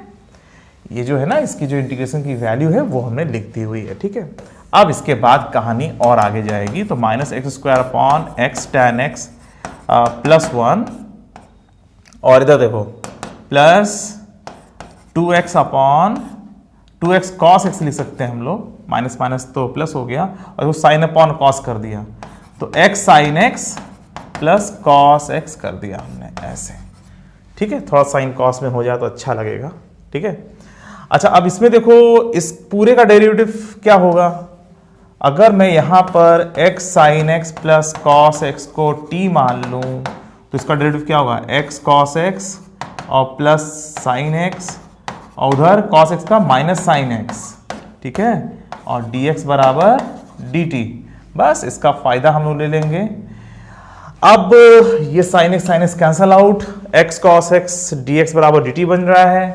ये जो है ना इसकी जो इंटीग्रेशन की वैल्यू है वो हमने लिख दी हुई है, ठीक है। अब इसके बाद कहानी और आगे जाएगी, तो minus x square upon x tan x plus 1 और इधर देखो plus 2x upon 2x cos x लिख सकते हैं हम लोग, माइनस माइनस तो प्लस हो गया और वो साइन अपॉन कॉस कर दिया, तो x sign x plus cos x कर दिया हमने ऐसे, ठीक है। थोड़ा साइन कॉस में हो जाए तो अच्छा लगेगा, ठीक है। अच्छा अब इसमें देखो इस पूरे का डेरिवेटिव क्या होगा, अगर मैं यहां पर x sign x plus cos x को t मान लूं तो इसका डेरिवेटिव क्या होगा, x कॉस एक्स और प्लस साइन एक्स और उधर कॉस एक्स का माइनस साइन एक्स, ठीक है, और dx बराबर dt। बस इसका फायदा हम लोग ले लेंगे। अब ये sin x cancel out, x cos x dx बराबर dt बन रहा है,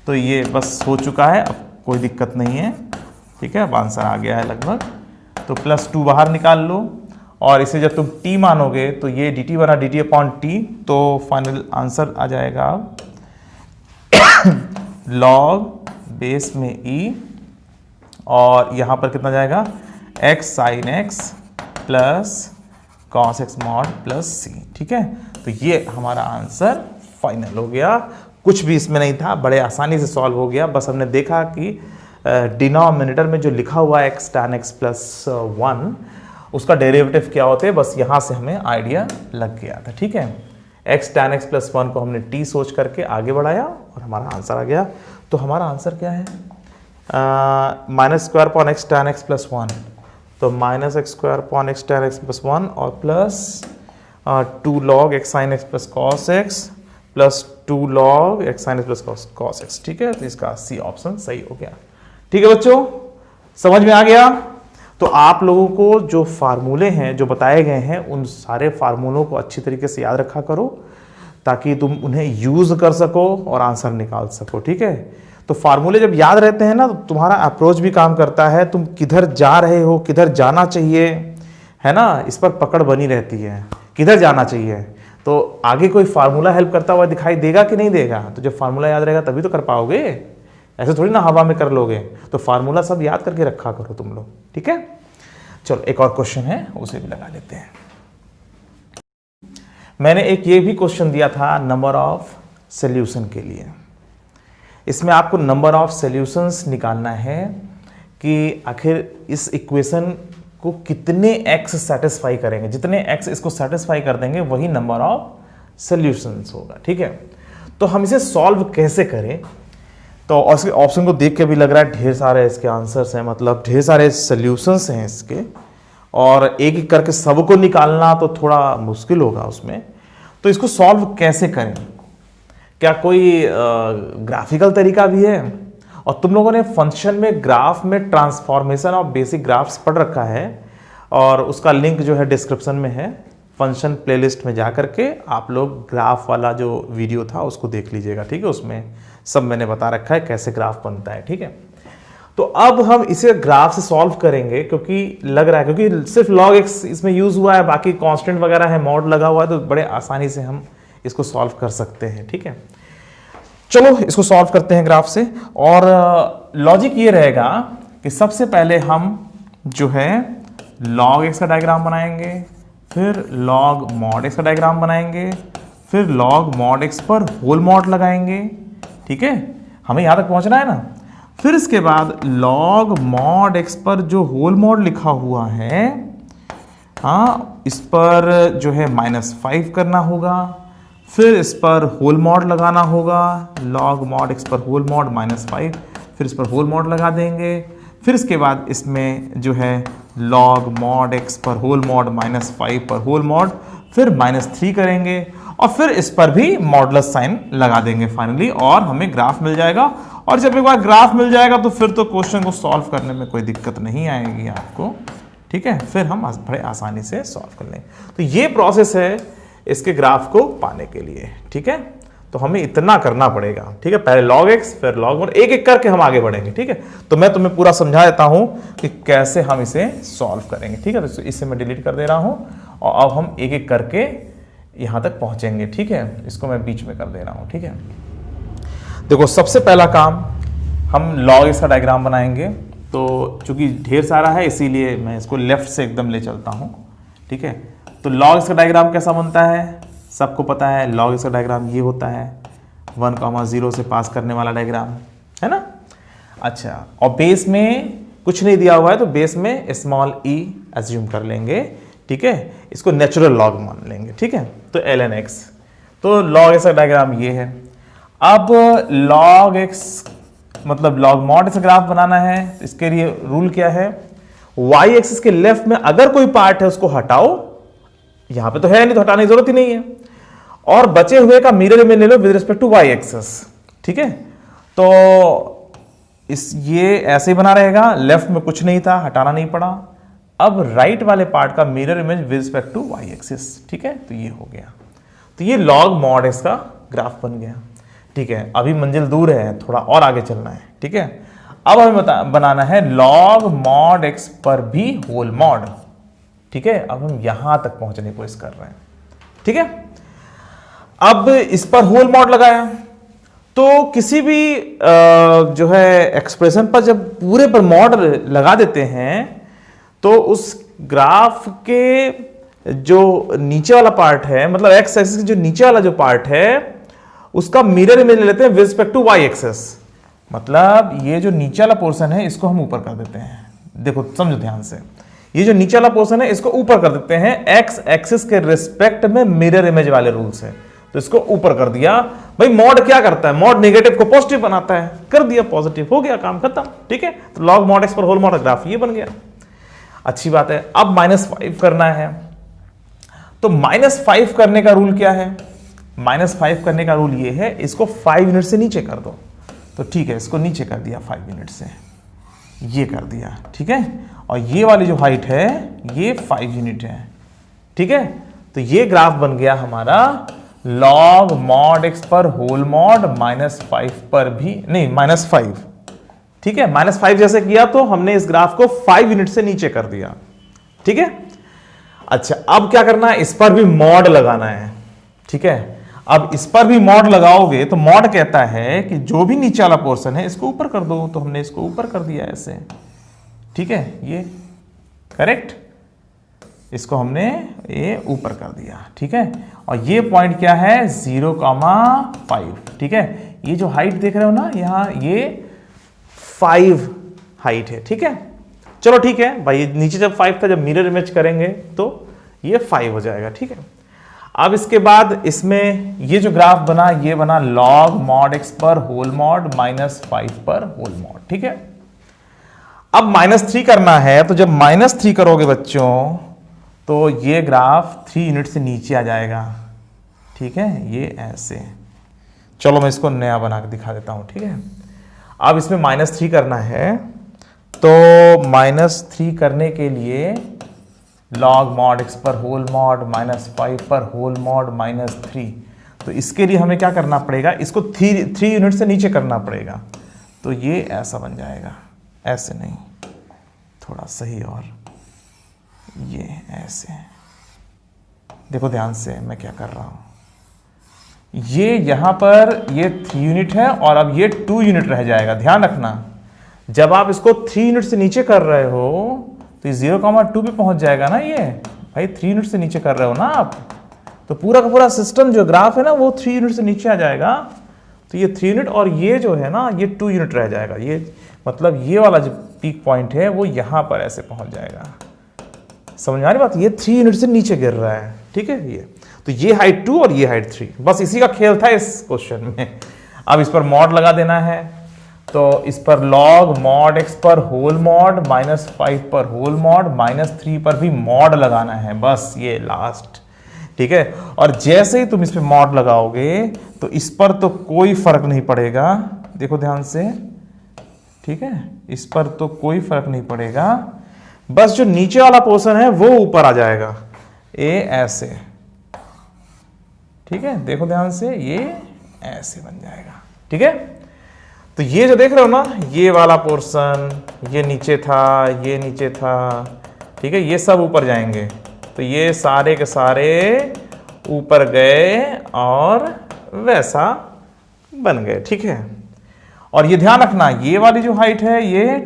तो ये बस हो चुका है, अब कोई दिक्कत नहीं है, ठीक है। अब आंसर आ गया है लगभग। तो +2 बाहर निकाल लो और इसे जब तुम t मानोगे तो ये dt बना dt अपॉन t, तो फाइनल आंसर आ जाएगा log बेस में e और यहां पर कितना जाएगा x sin x plus cos x mod plus c, ठीक है। तो ये हमारा आंसर फाइनल हो गया, कुछ भी इसमें नहीं था, बड़े आसानी से सॉल्व हो गया। बस हमने देखा कि डिनोमिनेटर में जो लिखा हुआ है x tan x प्लस 1 उसका डेरिवेटिव क्या होते हैं, बस यहां से हमें आइडिया लग गया था, ठीक है। x tan x प्लस 1 को हमने t सोच करके आगे बढ़ाया और हमारा आंसर आ गया। तो हमारा आंसर क्या है, minus square upon x tan x plus 1, तो minus x square upon x tan x plus 1 और plus 2 log x sin x plus cos x plus 2 log x sin x plus cos x, ठीक है। तो इसका सी ऑप्शन सही हो गया, ठीक है बच्चों, समझ में आ गया। तो आप लोगों को जो फार्मूले हैं जो बताए गए हैं उन सारे फार्मूलों को अच्छी तरीके से याद रखा करो ताकि तुम उन्हें यूज कर सको और आंसर निकाल सको, ठीक है। तो फार्मूले जब याद रहते हैं ना तो तुम्हारा अप्रोच भी काम करता है, तुम किधर जा रहे हो, किधर जाना चाहिए, है ना, इस पर पकड़ बनी रहती है, किधर जाना चाहिए। तो आगे कोई फार्मूला हेल्प करता हुआ दिखाई देगा कि नहीं देगा, तो जब फार्मूला याद रहेगा तभी तो कर पाओगे, ऐसे थोड़ी ना हवा में कर लोगे। तो फार्मूला सब याद करके रखा करो तुम लोग, ठीक है। चलो एक और क्वेश्चन है उसे भी लगा लेते हैं। मैंने एक ये भी क्वेश्चन दिया था नंबर ऑफ सॉल्यूशन के लिए। इसमें आपको नंबर ऑफ सॉल्यूशंस निकालना है कि आखिर इस इक्वेशन को कितने x सेटिस्फाई करेंगे, जितने x इसको सेटिस्फाई कर देंगे वही नंबर ऑफ सॉल्यूशंस होगा, ठीक है। तो हम इसे सॉल्व कैसे करें, तो ऑप्शन को देख के भी लग रहा है ढेर सारे इसके आंसर्स हैं, मतलब ढेर सारे सॉल्यूशंस हैं इसके, और एक एक करके सबको निकालना तो थोड़ा मुश्किल होगा उसमें। तो इसको सॉल्व कैसे करें, क्या कोई ग्राफिकल तरीका भी है। और तुम लोगों ने फंक्शन में ग्राफ में ट्रांसफॉर्मेशन ऑफ बेसिक ग्राफ्स पढ़ रखा है और उसका लिंक जो है डिस्क्रिप्शन में है, फंक्शन प्लेलिस्ट में जा करके आप लोग ग्राफ वाला जो वीडियो था उसको देख लीजिएगा, ठीक है। उसमें सब मैंने बता रखा है कैसे ग्राफ बनता है, ठीक है। तो अब हम इसे ग्राफ से सॉल्व करेंगे क्योंकि लग रहा है, क्योंकि सिर्फ log x इसमें यूज हुआ है, बाकी कांस्टेंट वगैरह है, मॉड लगा हुआ है, तो बड़े आसानी से हम इसको सॉल्व कर सकते हैं, ठीक है। चलो इसको सॉल्व करते हैं ग्राफ से। और लॉजिक ये रहेगा कि सबसे पहले हम जो है log x का डायग्राम बनाएंगे, फिर log mod x का डायग्राम बनाएंगे, फिर log mod x पर होल मॉड लगाएंगे, ठीक है, हमें यहां तक पहुंचना है ना। फिर इसके बाद log mod x पर जो होल मॉड लिखा हुआ है, हाँ, इस पर जो है -5 करना होगा, फिर इस पर होल मॉड लगाना होगा, log mod x पर होल मॉड -5, फिर इस पर होल मॉड लगा देंगे, फिर इसके बाद इसमें जो है log mod x पर होल मॉड -5 पर होल मॉड, फिर -3 करेंगे और फिर इस पर भी मॉडुलस साइन लगा देंगे फाइनली, और हमें ग्राफ मिल जाएगा। और जब एक बार ग्राफ मिल जाएगा तो फिर तो क्वेश्चन को सॉल्व करने में कोई दिक्कत नहीं आएगी आपको, ठीक है। फिर हम बड़े आसानी से सॉल्व कर लेंगे। तो ये प्रोसेस है इसके ग्राफ को पाने के लिए, ठीक है। तो हमें इतना करना पड़ेगा, ठीक है। पहले log x फिर log mod, एक एक करके हम आगे बढ़ेंगे, ठीक है। तो मैं तुम्हें पूरा समझा देता हूं कि कैसे हम इसे सॉल्व करेंगे, ठीक है। तो इसे मैं डिलीट कर दे रहा हूं और अब हम एक एक करके यहां तक पहुंचेंगे, ठीक है। इसको मैं बीच में कर दे रहा हूं, ठीक है। देखो सबसे पहला काम हम log x का डायग्राम बनाएंगे। तो चूंकि ढेर सारा है इसीलिए मैं इसको लेफ्ट से एकदम ले चलता हूं, ठीक है। तो log x का डायग्राम कैसा बनता है, सबको पता है। log x का डायग्राम ये होता है, 1,0 से पास करने वाला डायग्राम, है ना। अच्छा, और बेस में कुछ नहीं दिया हुआ है तो बेस में स्मॉल e एज्यूम कर लेंगे, ठीक है। इसको नेचुरल लॉग मान लेंगे, ठीक है। तो ln x, तो log x का डायग्राम ये है। अब log x मतलब log mod x ग्राफ बनाना है, इसके लिए रूल क्या है, y एक्सिस के लेफ्ट में अगर कोई पार्ट है उसको हटाओ, यहां पे तो है नहीं तो हटाने की जरूरत ही नहीं है, और बचे हुए का मिरर में ले लो with respect to y axis, ठीक है। तो ये ऐसे ही बना रहेगा, लेफ्ट में कुछ नहीं था, हटाना नहीं पड़ा, अब राइट वाले पार्ट का mirror image with respect to y axis. ठीक है, तो ये हो गया। तो ये लॉग मॉड एक्स का ग्राफ बन गया। ठीक है, अभी मंजिल दूर है, थोड़ा और आगे चलना है। ठीक है, अब हमें बनाना है लॉग मॉड एक्स पर भी होल मॉड। ठीक है, अब हम यहां तक पहुंचने की कोशिश कर रहे हैं। ठीक है, अब इस पर होल मॉड लगाया तो किसी भी जो है एक्सप्रेशन पर जब पूरे पर मॉड लगा देते हैं तो उस ग्राफ के जो नीचे वाला पार्ट है, मतलब एक्स एक्सिस जो नीचे वाला जो पार्ट है उसका मिरर इमेज ले लेते हैं with respect to y axis. मतलब ये जो नीचे वाला पोर्शन है इसको हम ऊपर कर देते हैं। देखो समझो ध्यान से, ये जो नीचे वाला पोर्शन है इसको ऊपर कर देते हैं एक्स एक्सिस के रिस्पेक्ट में मिरर इमेज वाले रूल से। तो इसको ऊपर कर दिया। भाई मॉड क्या करता है, मॉड नेगेटिव को पॉजिटिव बनाता है, कर दिया पॉजिटिव, हो गया काम खत्म। ठीक है, तो लॉग मॉड एक्स पर होल मॉड ग्राफ ये बन गया। अच्छी बात है। अब -5 करना है, तो -5 करने का रूल क्या है? -5 करने का रूल ये है, इसको 5 यूनिट से नीचे कर दो। तो ठीक है, इसको नीचे कर दिया 5 यूनिट से, ये कर दिया। ठीक है, और ये वाली जो हाइट है ये 5 यूनिट है। ठीक है, तो ये ग्राफ बन गया हमारा लॉग मॉड एक्स पर होल मॉड -5 पर भी नहीं -5। ठीक है, -5 जैसे किया तो हमने इस ग्राफ को 5 यूनिट से नीचे कर दिया। ठीक है, अच्छा अब क्या करना है, इस पर भी मॉड लगाना है। ठीक है, अब इस पर भी मॉड लगाओगे तो मॉड कहता है कि जो भी नीचे वाला पोर्शन है इसको ऊपर कर दो। तो हमने इसको ऊपर कर दिया ऐसे। ठीक है, ये करेक्ट, इसको हमने ये ऊपर कर दिया। ठीक है, और ये पॉइंट क्या है 0,5। ठीक है, ये जो हाइट देख रहे हो ना यहाँ, ये 5 हाइट है। ठीक है, चलो ठीक है भाई, नीचे जब 5 था, जब मिरर इमेज करेंगे तो ये 5 हो जाएगा। ठीक है, अब इसके बाद इसमें ये जो ग्राफ बना ये बना लॉग मॉड एक्स पर होल मॉड -5 पर होल मॉड। ठीक है, अब -3 करना है, तो जब -3 करोगे बच्चों तो ये ग्राफ 3 यूनिट से नीचे आ जाएगा। ठीक है, ये ऐसे। चलो मैं इसको नया बना के दिखा देता हूं। ठीक है, अब इसमें -3 करना है, तो -3 करने के लिए लॉग मॉड एक्स पर होल मॉड -5 पर होल मॉड -3। तो इसके लिए हमें क्या करना पड़ेगा, इसको 3 यूनिट से नीचे करना पड़ेगा। तो ये ऐसा बन जाएगा, ऐसे नहीं, थोड़ा सही, और ये ऐसे। देखो ध्यान से मैं क्या कर रहा हूं, ये यहां पर ये 3 यूनिट है और अब ये 2 यूनिट रह जाएगा। ध्यान रखना, जब आप इसको 3 यूनिट से नीचे कर रहे हो तो 0,2 पे पहुंच जाएगा ना। ये भाई 3 यूनिट से नीचे कर रहे हो ना आप, तो पूरा का पूरा सिस्टम जो ग्राफ है ना वो 3 यूनिट से नीचे आ जाएगा। तो ये 3 यूनिट और ये जो है ना ये 2 यूनिट रह जाएगा। ये मतलब ये वाला जो पीक पॉइंट है वो यहां पर ऐसे पहुंच जाएगा। समझ में आ रही बात, ये 3 यूनिट से नीचे गिर रहा है। ठीक है, ये तो ये हाइट 2 और ये हाइट 3, बस इसी का खेल था इस क्वेश्चन में। अब इस पर मॉड लगा देना है, तो इस पर लॉग मॉड एक्स पर होल मॉड -5 पर होल मॉड -3 पर भी मॉड लगाना है, बस ये लास्ट। ठीक है, और जैसे ही तुम इस पर मॉड लगाओगे तो इस पर तो कोई फर्क नहीं पड़ेगा। देखो ध्यान से, ठीक है, इस पर तो कोई फर्क नहीं पड़ेगा, बस जो नीचे वाला पोर्शन है वो ऊपर आ जाएगा, ये ऐसे। ठीक है, देखो ध्यान से, ये ऐसे बन जाएगा। ठीक है, तो ये जो देख रहे हो ना, ये वाला पोर्शन, ये नीचे था, ये नीचे था। ठीक है, ये सब ऊपर जाएंगे, तो ये सारे के सारे ऊपर गए और वैसा बन गए। ठीक है, और ये ध्यान रखना, ये वाली जो हाइट है ये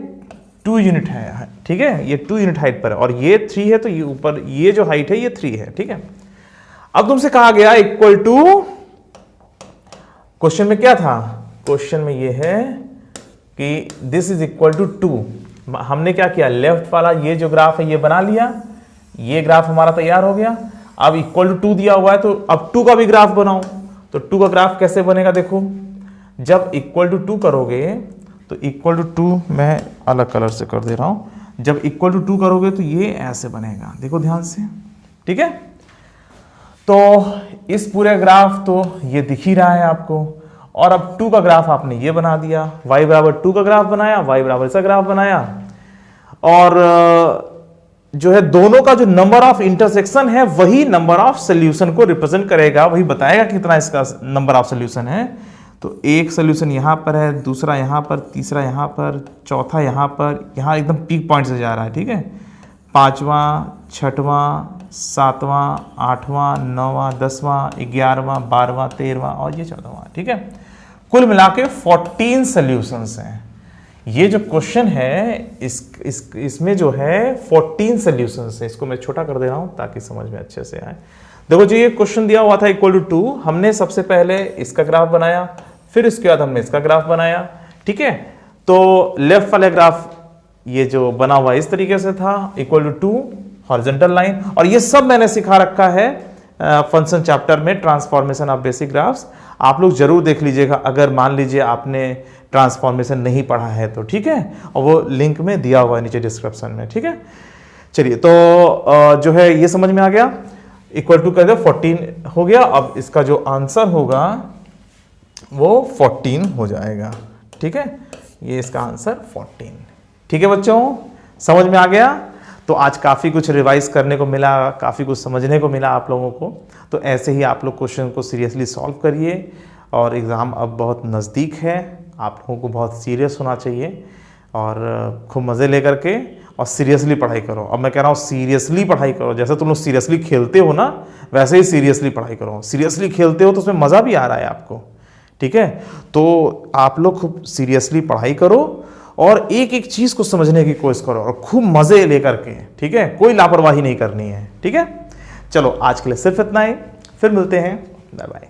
2 यूनिट है। ठीक है, ये 2 यूनिट हाइट पर है और ये 3 है, तो ये ऊपर ये जो हाइट है ये 3 है। ठीक है, अब तुमसे कहा गया इक्वल टू, क्वेश्चन में क्या था, क्वेश्चन में ये है कि दिस इज इक्वल टू 2। हमने क्या किया, लेफ्ट वाला ये जो ग्राफ है ये बना लिया, ये ग्राफ हमारा तैयार हो गया। अब इक्वल टू 2 दिया हुआ है, तो अब 2 का भी ग्राफ बनाओ। तो 2 का ग्राफ कैसे बनेगा, देखो जब इक्वल टू 2 करोगे तो इक्वल टू 2 मैं अलग कलर से कर दे रहा हूं। जब इक्वल टू 2 करोगे तो ये ऐसे बनेगा, देखो ध्यान से। ठीक है, तो इस पूरे ग्राफ तो ये दिख ही रहा है आपको, और अब 2 का ग्राफ आपने ये बना दिया, y बराबर 2 का ग्राफ बनाया, y बराबर इसका ग्राफ बनाया, और जो है दोनों का जो नंबर ऑफ इंटरसेक्शन है वही नंबर ऑफ सोल्यूशन को रिप्रेजेंट करेगा, वही बताएगा कितना इसका नंबर ऑफ सोल्यूशन है। तो एक सोल्यूशन यहां पर है, दूसरा यहां पर, तीसरा यहां पर, चौथा यहां पर, यहां एकदम पीक पॉइंट से जा रहा है, ठीक है। पांचवां, छठवां, सातवां, आठवां, नौवां, 10वां, 11वां, 12वां, 13वां और ये 14वां, ठीक है। कुल मिला के 14 सोल्यूशंस हैं। ये जो क्वेश्चन है इसमें जो है 14 सोल्यूशंस है। इसको मैं छोटा कर दे रहा हूं ताकि समझ में अच्छे से आए। देखो जी, ये क्वेश्चन दिया हुआ था इक्वल टू 2, हमने सबसे पहले इसका ग्राफ बनाया, फिर इसके बाद हमने इसका ग्राफ बनाया, ठीक है। तो लेफ्ट वाले ग्राफ ये जो बना हुआ इस तरीके से था, इक्वल टू 2 हॉरिजॉन्टल लाइन, और ये सब मैंने सिखा रखा है फंक्शन चैप्टर में, ट्रांसफॉर्मेशन ऑफ बेसिक ग्राफ्स। आप लोग जरूर देख लीजिएगा अगर मान लीजिए आपने ट्रांसफॉर्मेशन नहीं पढ़ा है तो, ठीक है। और वो लिंक में दिया हुआ है नीचे डिस्क्रिप्शन में, ठीक है। चलिए, तो जो है ये समझ में आ गया, इक्वल टू कर दो 14 हो गया। अब इसका जो आंसर होगा वो 14 हो जाएगा, ठीक है। ये इसका आंसर 14, ठीक है बच्चों, समझ में आ गया। तो आज काफ़ी कुछ रिवाइज करने को मिला, काफ़ी कुछ समझने को मिला आप लोगों को। तो ऐसे ही आप लोग क्वेश्चन को सीरियसली सॉल्व करिए, और एग्ज़ाम अब बहुत नज़दीक है, आप लोगों को बहुत सीरियस होना चाहिए और खूब मज़े लेकर के और सीरियसली पढ़ाई करो। अब मैं कह रहा हूँ सीरियसली पढ़ाई करो, जैसे तुम लोग सीरियसली खेलते हो ना वैसे ही सीरियसली पढ़ाई करो। सीरियसली खेलते हो तो उसमें मज़ा भी आ रहा है आपको, ठीक है। तो आप लोग खूब सीरियसली पढ़ाई करो और एक एक चीज़ को समझने की कोशिश करो और खूब मज़े लेकर के, ठीक है। कोई लापरवाही नहीं करनी है, ठीक है। चलो आज के लिए सिर्फ इतना ही, फिर मिलते हैं, बाय बाय।